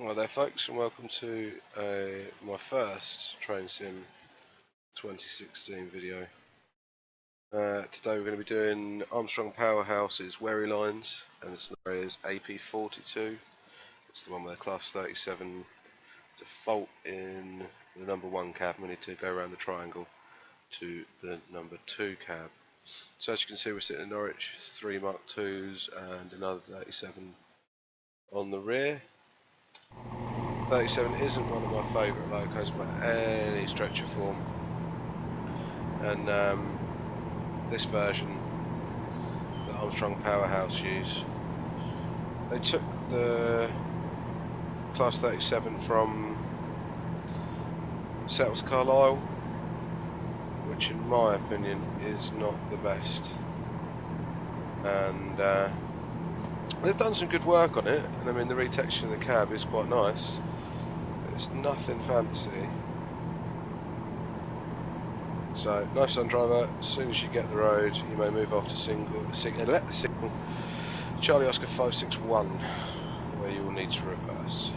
Hi there folks, and welcome to my first Train Sim 2016 video. Today we're going to be doing Armstrong Powerhouse's Wherry lines, and the scenario is AP42. It's the one with the Class 37 default in the number 1 cab. We need to go around the triangle to the number 2 cab. So as you can see, we're sitting in Norwich, 3 Mark IIs and another 37 on the rear. 37 isn't one of my favourite locos by any stretch of form, and this version that Armstrong Powerhouse use, they took the Class 37 from Settles Carlisle, which in my opinion is not the best, and they've done some good work on it, and I mean the retexture of the cab is quite nice. It's nothing fancy. So, nice sun driver. As soon as you get the road, you may move off to signal Charlie Oscar 561, where you will need to reverse.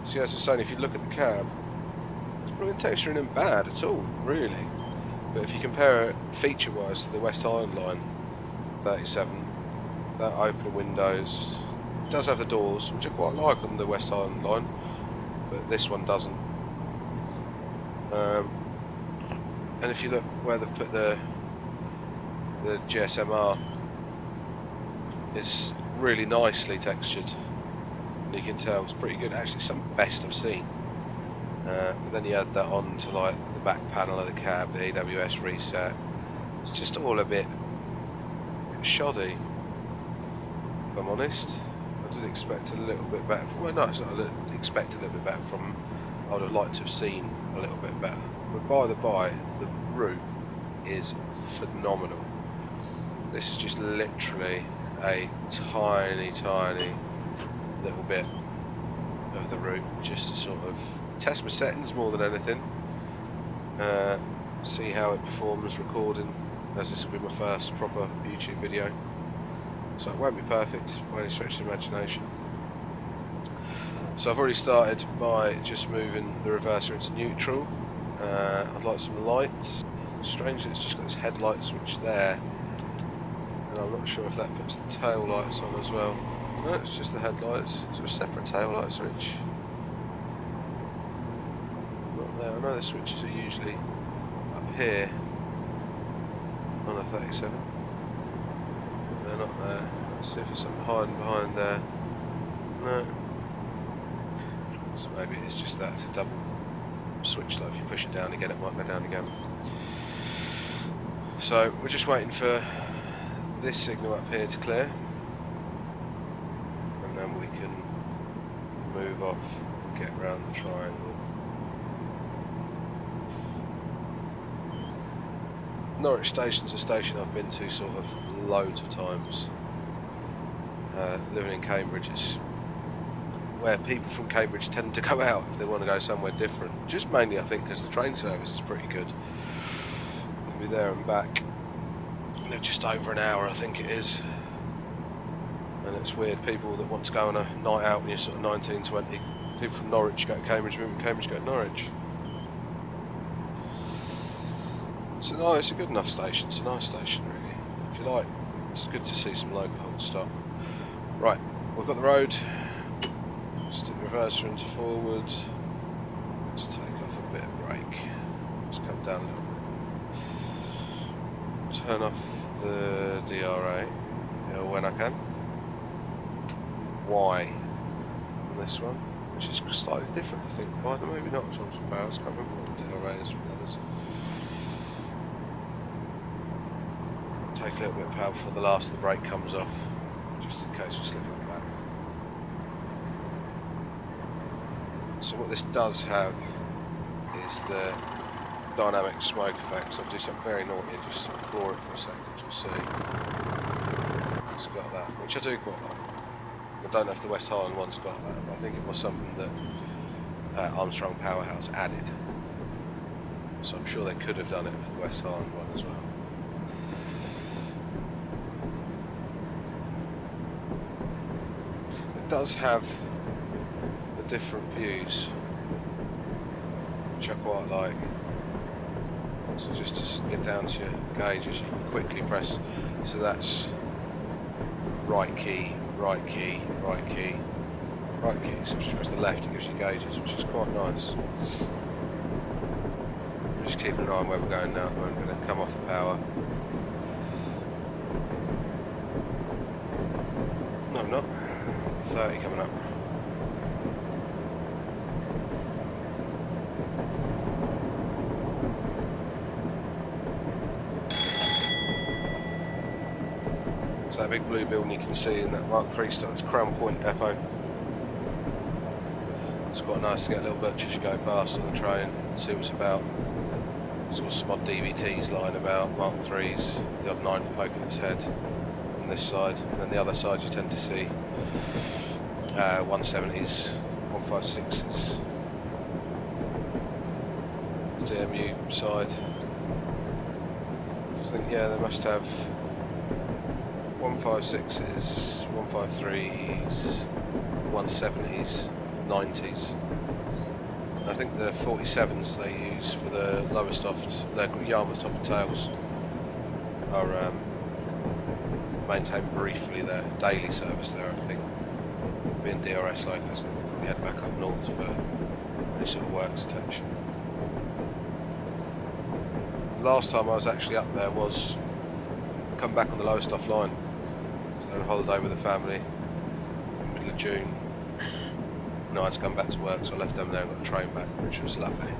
So, as I was saying, if you look at the cab, the texture isn't bad at all, really. But if you compare it feature-wise to the West Island line 37, that opener windows, it does have the doors, which I quite like on the West Island line, but this one doesn't. And if you look where they put the GSMR, it's really nicely textured. And you can tell it's pretty good. Actually, some of the best I've seen. But then you add that on to like the back panel of the cab, the AWS reset. It's just all a bit shoddy, if I'm honest. I did expect a little bit better. Well, no, it's not. I didn't expect a little bit better from them. I would have liked to have seen a little bit better. But by the by, the route is phenomenal. This is just literally a tiny little bit of the route, just to sort of test my settings more than anything. See how it performs recording, as this will be my first proper YouTube video. So it won't be perfect by any stretch of the imagination. So I've already started by just moving the reverser into neutral. I'd like some lights. Strangely, it's just got this headlight switch there, and I'm not sure if that puts the tail lights on as well. No, it's just the headlights. Is there a separate tail light switch? Not there. I know the switches are usually up here on the 37. But they're not there. Let's see if there's something hiding behind there. No. So maybe it's just that. It's a double switch, like if you push it down again it might go down again. So we're just waiting for this signal up here to clear, and then we can move off and get around the triangle. Norwich Station's a station I've been to sort of loads of times. Living in Cambridge, it's where people from Cambridge tend to go out if they want to go somewhere different. Just mainly I think because the train service is pretty good. We'll be there and back in just over an hour, I think it is. And it's weird, people that want to go on a night out when you're sort of 19, 20, people from Norwich go to Cambridge, people from Cambridge go to Norwich. So no, it's a good enough station, it's a nice station really. If you like, it's good to see some local stop. Right, we've got the road. Stick the reverser into forward. Let's take off a bit of brake. Let's come down a little bit. Turn off the DRA when I can. Y on this one, which is slightly different I think. Why maybe not from some barrels, can't remember what the DRA is from the others. Take a little bit of power before the last of the brake comes off, just in case we slip it back. So what this does have is the dynamic smoke effect. So I'll do something very naughty and just sort of floor it for a second, you'll see. It's got that, which I do quite like. I don't know if the West Highland one's got that, but I think it was something that Armstrong Powerhouse added. So I'm sure they could have done it for the West Highland one as well. It does have different views, which I quite like. So just to get down to your gauges, you can quickly press. So that's right key, right key, right key, right key. So just press the left, it gives you gauges, which is quite nice. I'm just keeping an eye on where we're going now. I'm going to come off the power. No, I'm not. 30 coming up. So that big blue building you can see in that Mark III stuff, that's Crown Point Depot. It's quite nice to get a little bit as you go past on the train, see what it's about. Sort of some odd DVTs lying about, Mark III's, the odd 9 poking its head on this side, and then the other side you tend to see 170s, 156s, the DMU side. I think, yeah, they must have 156s, 153s, 170s, 90s. I think the 47s they use for the lowest off, their Yarmouth top and tails are maintained briefly their daily service there, I think. Being DRS locals, they probably head back up north for any sort of works attention. The last time I was actually up there was come back on the lowest off line. So on holiday with the family in the middle of June. No, I had to come back to work, so I left them there and got the train back, which was lovely.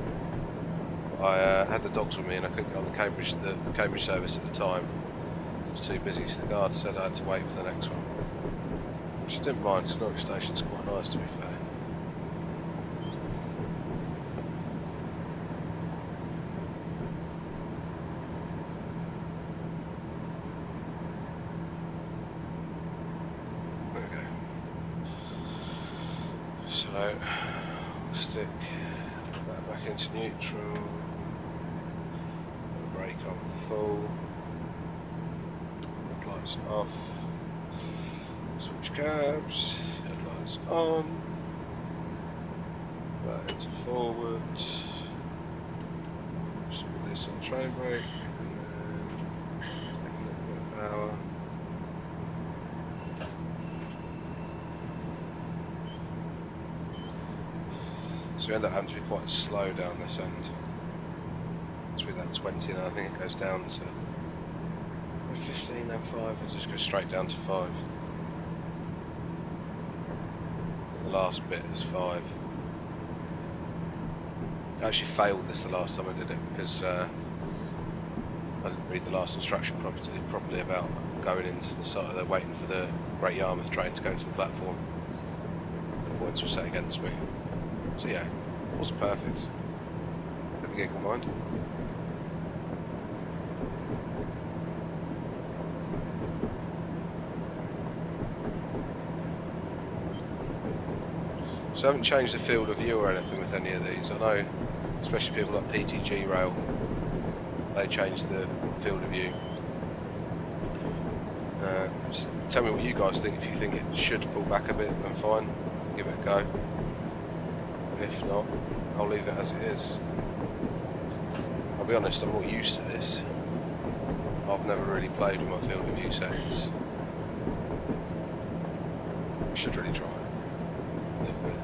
I had the dogs with me and I couldn't get on the Cambridge service at the time. It was too busy, so the guard said I had to wait for the next one. Which I didn't mind, because Norwich Station's quite nice, to be fair. So, stick that back into neutral, the brake on full, headlights off, switch cabs, headlights on, that into forward, just release on train brake, and then take a little bit of power. So we end up having to be quite slow down this end. It's with that 20 and I think it goes down to 15 and 5, it just goes straight down to 5. The last bit is 5. I actually failed this the last time I did it because I didn't read the last instruction properly about going into the side of the waiting for the Great Yarmouth train to go to the platform. The points were set against me. So yeah, it wasn't perfect. Never get combined. So I haven't changed the field of view or anything with any of these. I know, especially people like PTG Rail, they changed the field of view. Just tell me what you guys think. If you think it should pull back a bit, then fine, give it a go. If not, I'll leave it as it is. I'll be honest, I'm not used to this. I've never really played with my field of view settings. I should really try it. A little bit.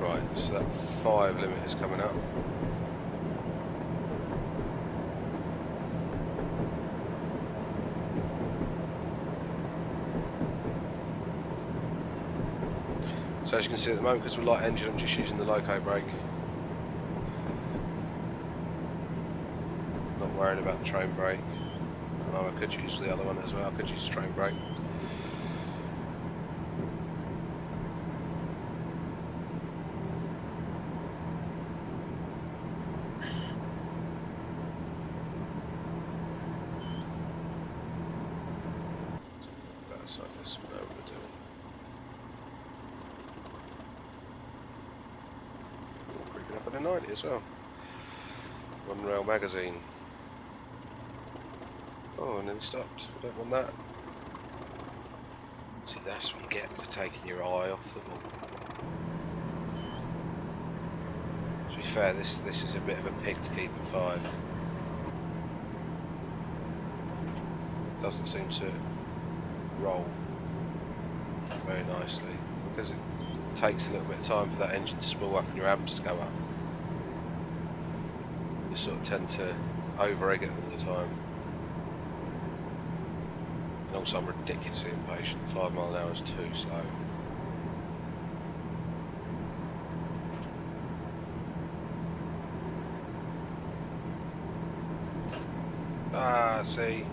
Right, so that 5 limit is coming up. So as you can see at the moment, because we're light engine, I'm just using the loco brake. Not worried about the train brake. I know I could use the other one as well, I could use the train brake. That's like this, we know what we're doing. Creeping up at a 90 as well. One Rail magazine. Oh, and then he stopped. I don't want that. See, that's what you get for taking your eye off the ball. To be fair, this is a bit of a pig to keep at 5. Doesn't seem to roll very nicely because it takes a little bit of time for that engine to spool up and your amps to go up. You sort of tend to over-egg it all the time. And also I'm ridiculously impatient. 5 mile an hour is too slow. Ah, see.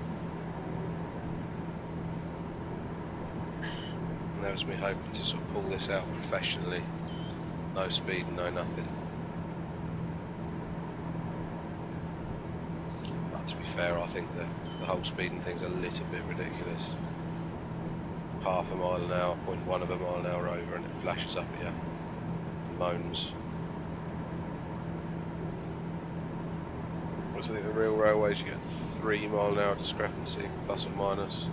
And that was me hoping to sort of pull this out professionally. No speed and no nothing. But to be fair, I think the whole speeding thing's a little bit ridiculous. Half a mile an hour, 0.1 of a mile an hour over, and it flashes up at you and moans. I think the real railways you get 3 mile an hour discrepancy, plus or minus.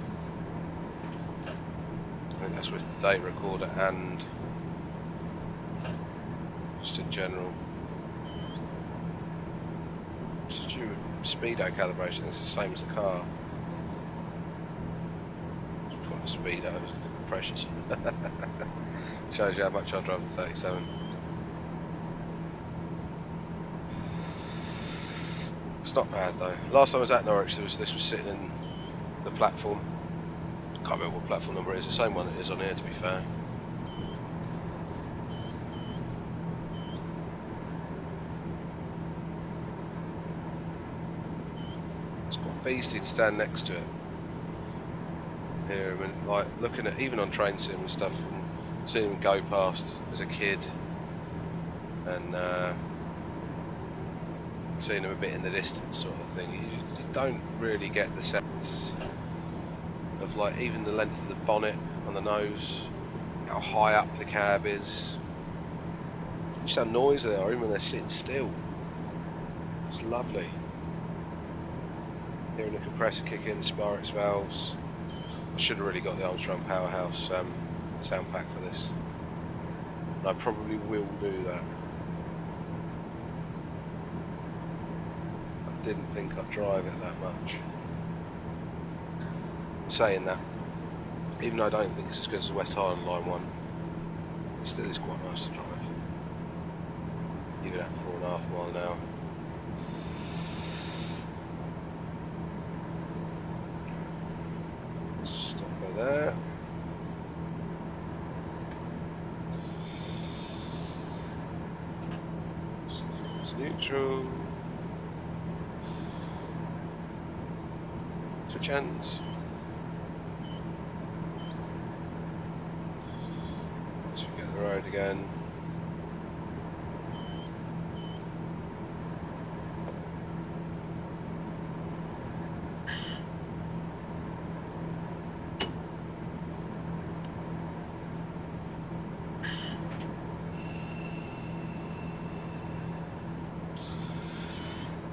I think that's with the data recorder and just in general. Just due speedo calibration, it's the same as the car. It's got the speedo, it's the pressures. Shows you how much I drive the 37. It's not bad though. Last time I was at Norwich, this was sitting in the platform. Can't remember what platform number it is. The same one it is on here, to be fair. It's quite beastly to stand next to it. Here, I mean, like looking at even on train sim and stuff, and seeing them go past as a kid, and seeing them a bit in the distance, sort of thing. You don't really get the sense of like even the length of the bonnet on the nose, how high up the cab is, just how noisy they are even when they're sitting still. It's lovely. Hearing the compressor kick in, Sparks valves. I should have really got the Armstrong Powerhouse sound pack for this. And I probably will do that. I didn't think I'd drive it that much. Saying that, even though I don't think it's as good as the West Highland Line one, it still is quite nice to drive. Even at 4.5 mile an hour. Stop by there. It's neutral. Switch ends. Road again.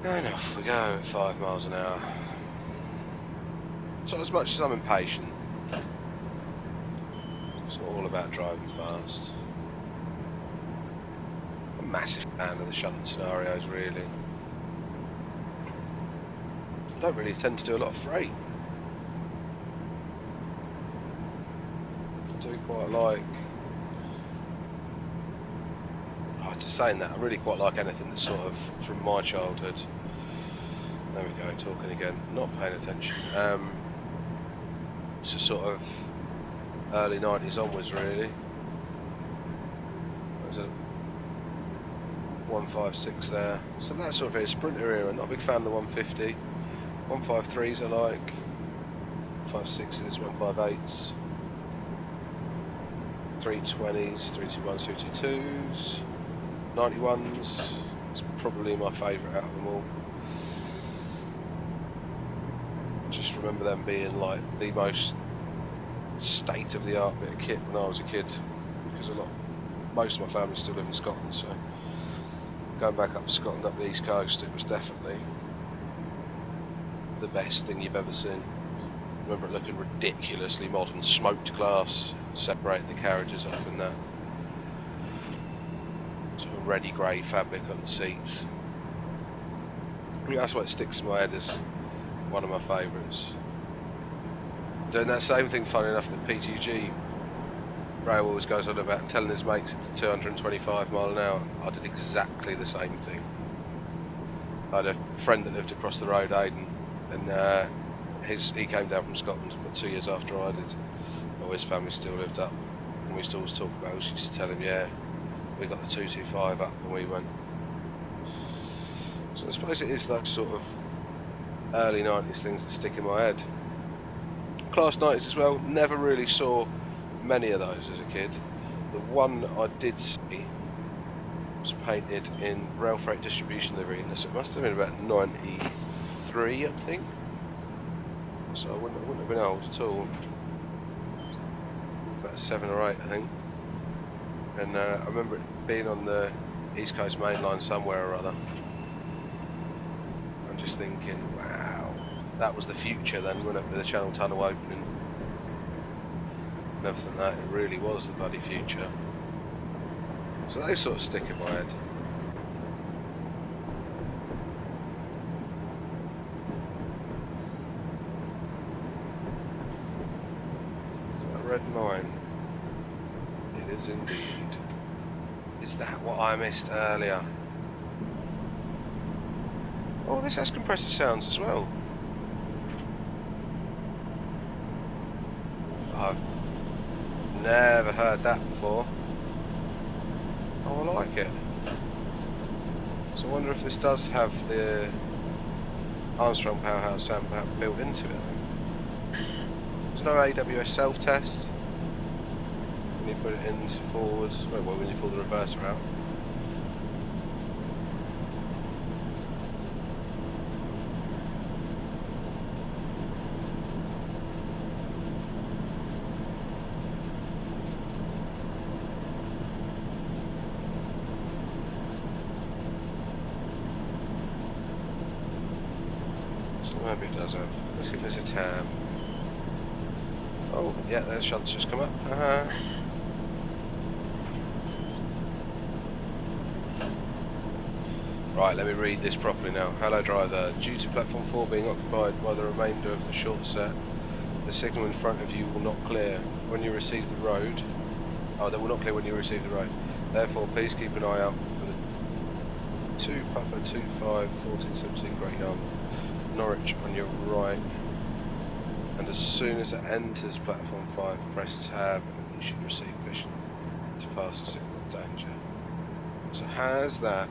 And off we go at 5 miles an hour. So as much as I'm impatient, it's not all about driving fast. I'm a massive fan of the shunting scenarios, really. I don't really tend to do a lot of freight. I do quite like... Just saying that, I really quite like anything that's sort of from my childhood. There we go, talking again, not paying attention. It's a sort of early 90s onwards, really. There's a 156 there, so that sort of is Sprinter era. Not a big fan of the 150. 153s I like, 156s, 158s, 320s, 321s, 322s, 91s. It's probably my favourite out of them all. Just remember them being like the most state-of-the-art bit of kit when I was a kid, because most of my family still live in Scotland, so going back up to Scotland, up the east coast, it was definitely the best thing you've ever seen. I remember it looking ridiculously modern, smoked glass separating the carriages off in that sort of reddy grey fabric on the seats. I think that's what sticks in my head as one of my favourites. Doing that same thing, funny enough, that P2G Rail always goes on about telling his mates at 225 mile an hour. I did exactly the same thing. I had a friend that lived across the road, Aidan, and he came down from Scotland about 2 years after I did. Well, his family still lived up, and we used to always talk about it. I used to tell him, yeah, we got the 225 up when we went. So I suppose it is those sort of early 90s things that stick in my head. Class 90s as well, never really saw many of those as a kid. The one I did see was painted in rail freight distribution livery, and it must have been about 93, I think. So I wouldn't have been old at all. About 7 or 8, I think. And I remember it being on the East Coast main line somewhere or other. I'm just thinking, wow, that was the future then, wasn't it, with the Channel Tunnel opening? And everything that, it really was the bloody future. So they sort of stick in my head. A red mine. It is indeed. Is that what I missed earlier? Oh, this has compressor sounds as well. I've never heard that before. Oh, I like it. So I wonder if this does have the Armstrong Powerhouse sound perhaps built into it. There's no AWS self-test. When you put it into forwards, well, when you pull the reverser out. Maybe it does have. Let's see if there's a tab. Oh, yeah, the shot's just come up. Right, let me read this properly now. Hello driver, due to platform 4 being occupied by the remainder of the short set, the signal in front of you will not clear when you receive the road. Oh, they will not clear when you receive the road. Therefore, please keep an eye out for the 2 Papa 25 1417 Great Yarmouth. Norwich on your right, and as soon as it enters platform 5, press tab and you should receive vision to pass the signal of danger. So has that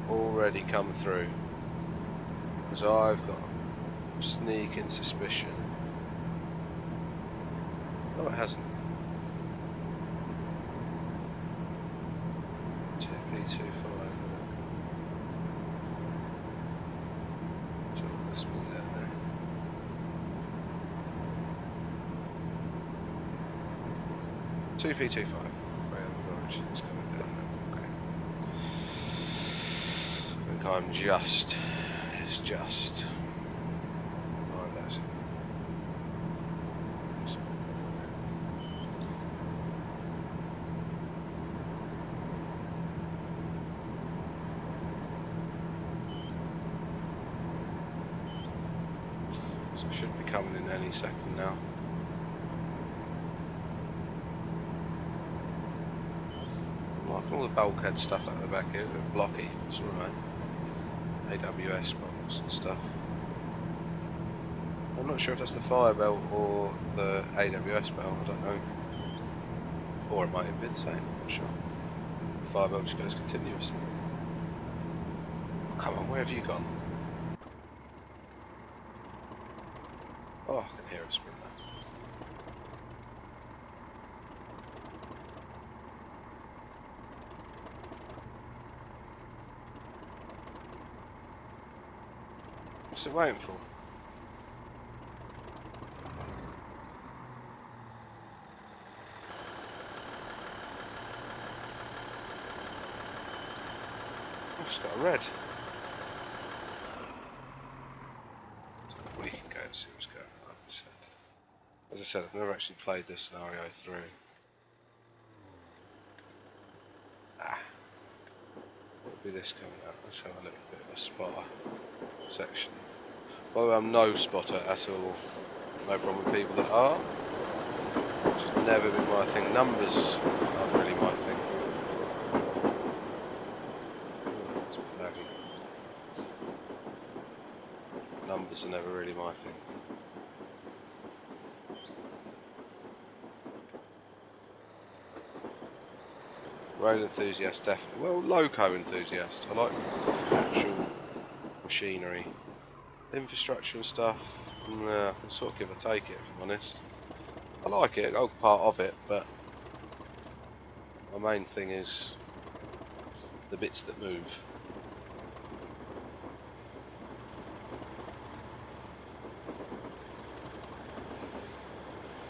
already come through? Because I've got a sneaking suspicion. No, it hasn't. 2P25. Two P25. It's coming down now. Okay. I think I'm just. It's just. Oh, that's it. So it should be coming in any second now. All the bulkhead stuff at the back here, a bit blocky, it's alright. AWS box and stuff. I'm not sure if that's the fire belt or the AWS belt, I don't know. Or it might have been the same, I'm not sure. The fire belt just goes continuously. Oh, come on, where have you gone? Oh, I can hear it spring now. What's it waiting for? Oh, it's got a red. Let's see what's going on. As I said, I've never actually played this scenario through. What would be this coming up? Let's have a little bit of a spotter section. By the way, I'm no spotter at all. No problem with people that are. It's just never been my thing. Numbers aren't really my thing. It's a bit laggy. Numbers are never really my thing. Road enthusiast, definitely. Well, loco enthusiast. I like actual machinery. Infrastructure and stuff, I can sort of give or take it, if I'm honest. I like it, I'm part of it, but my main thing is the bits that move.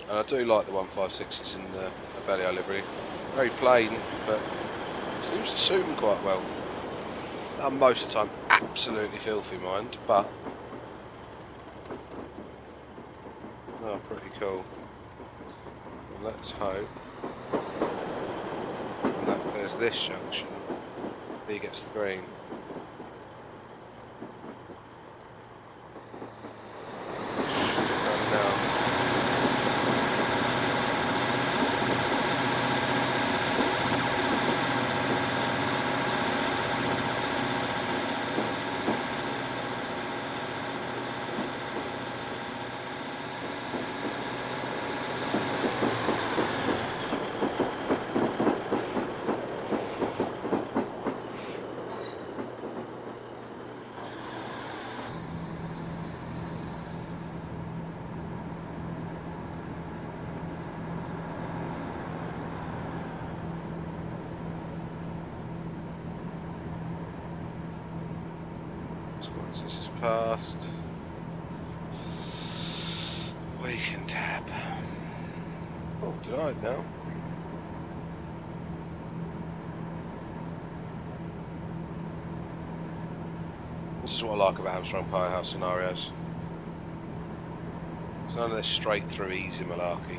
And I do like the 156s in the Abellio livery. Very plain, but seems to suit them quite well. And most of the time, absolutely filthy, mind, but oh, pretty cool. Well, let's hope. And that clears this junction. He gets the green. Once this is passed, we can tap. Oh, denied now. This is what I like about Hamstrung Powerhouse scenarios. It's none of this straight through easy malarkey.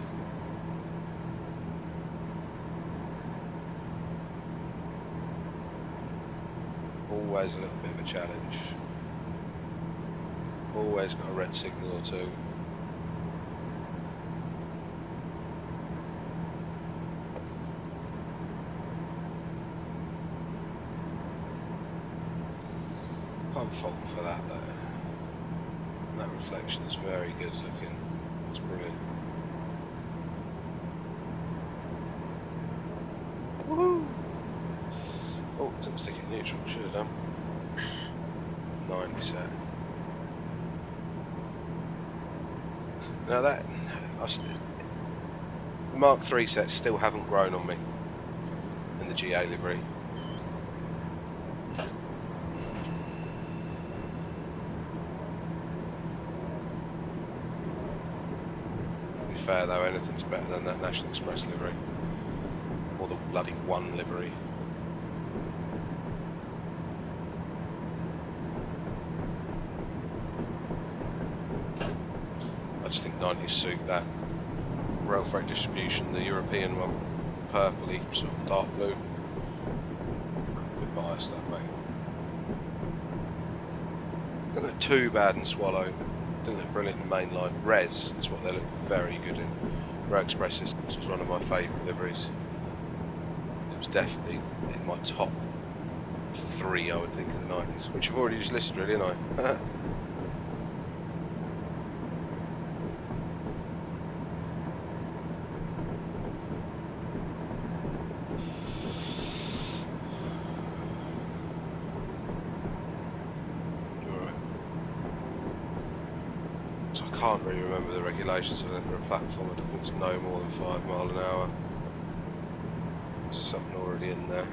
Always a little bit of a challenge. Always got a red signal or two. Can't fault for that though. That reflection is very good looking. It's brilliant. Woohoo! Oh, didn't stick it in neutral, should have done. 90 set. Now that the Mark III sets still haven't grown on me in the GA livery. To be fair though, anything's better than that National Express livery. Or the bloody one livery. I just think 90s suit that rail freight distribution, the European one, purpley, sort of dark blue. A bit biased that way. Didn't look too bad in Swallow, didn't look brilliant in Mainline. Res is what they look very good in. Rail Expresses, this was one of my favourite liveries. It was definitely in my top 3, I would think, of the 90s, which I've already just listed really, haven't I? I can't really remember the regulations of a platform. I think it's no more than 5 miles an hour. There's something already in there.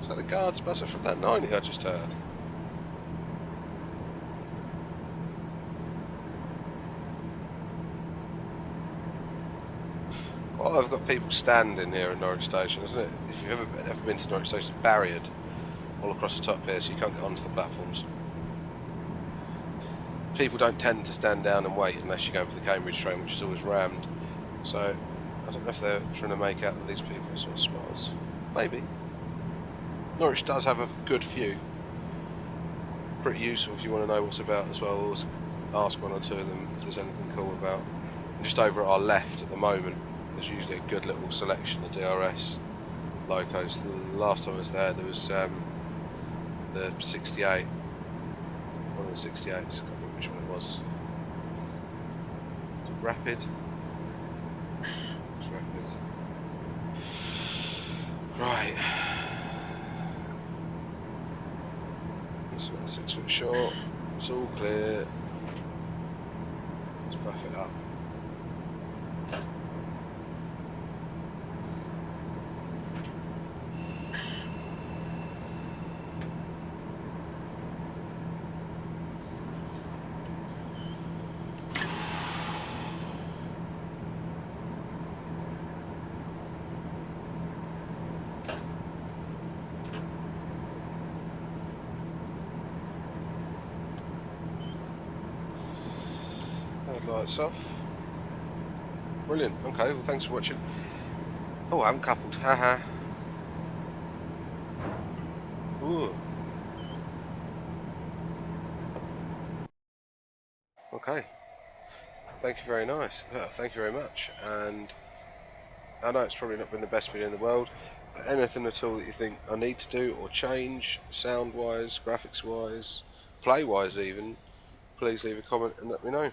that the guards buzzer from that 90 I just heard? Well, I've got people standing here at Norwich Station, isn't it? If you've ever been to Norwich Station, it's barriered all across the top here, so you can't get onto the platforms. People don't tend to stand down and wait unless you're going for the Cambridge train, which is always rammed. So, I don't know if they're trying to make out that these people are sort of spotters. Maybe. Norwich does have a good view. Pretty useful if you want to know what's about as well. Always ask one or two of them if there's anything cool about. And just over at our left at the moment, there's usually a good little selection of DRS locos. The last time I was there, there was the 68. One of the 68s, I can't remember which one it was. Was it Rapid? It's Rapid. Right. It's about 6 foot short. It's all clear. Let's buff it up. Lights off. Brilliant. Okay, well thanks for watching. Oh, I haven't coupled. Haha. Ooh. Okay. Thank you very nice. Thank you very much. And I know it's probably not been the best video in the world, but anything at all that you think I need to do or change, sound wise, graphics wise, play wise even, please leave a comment and let me know.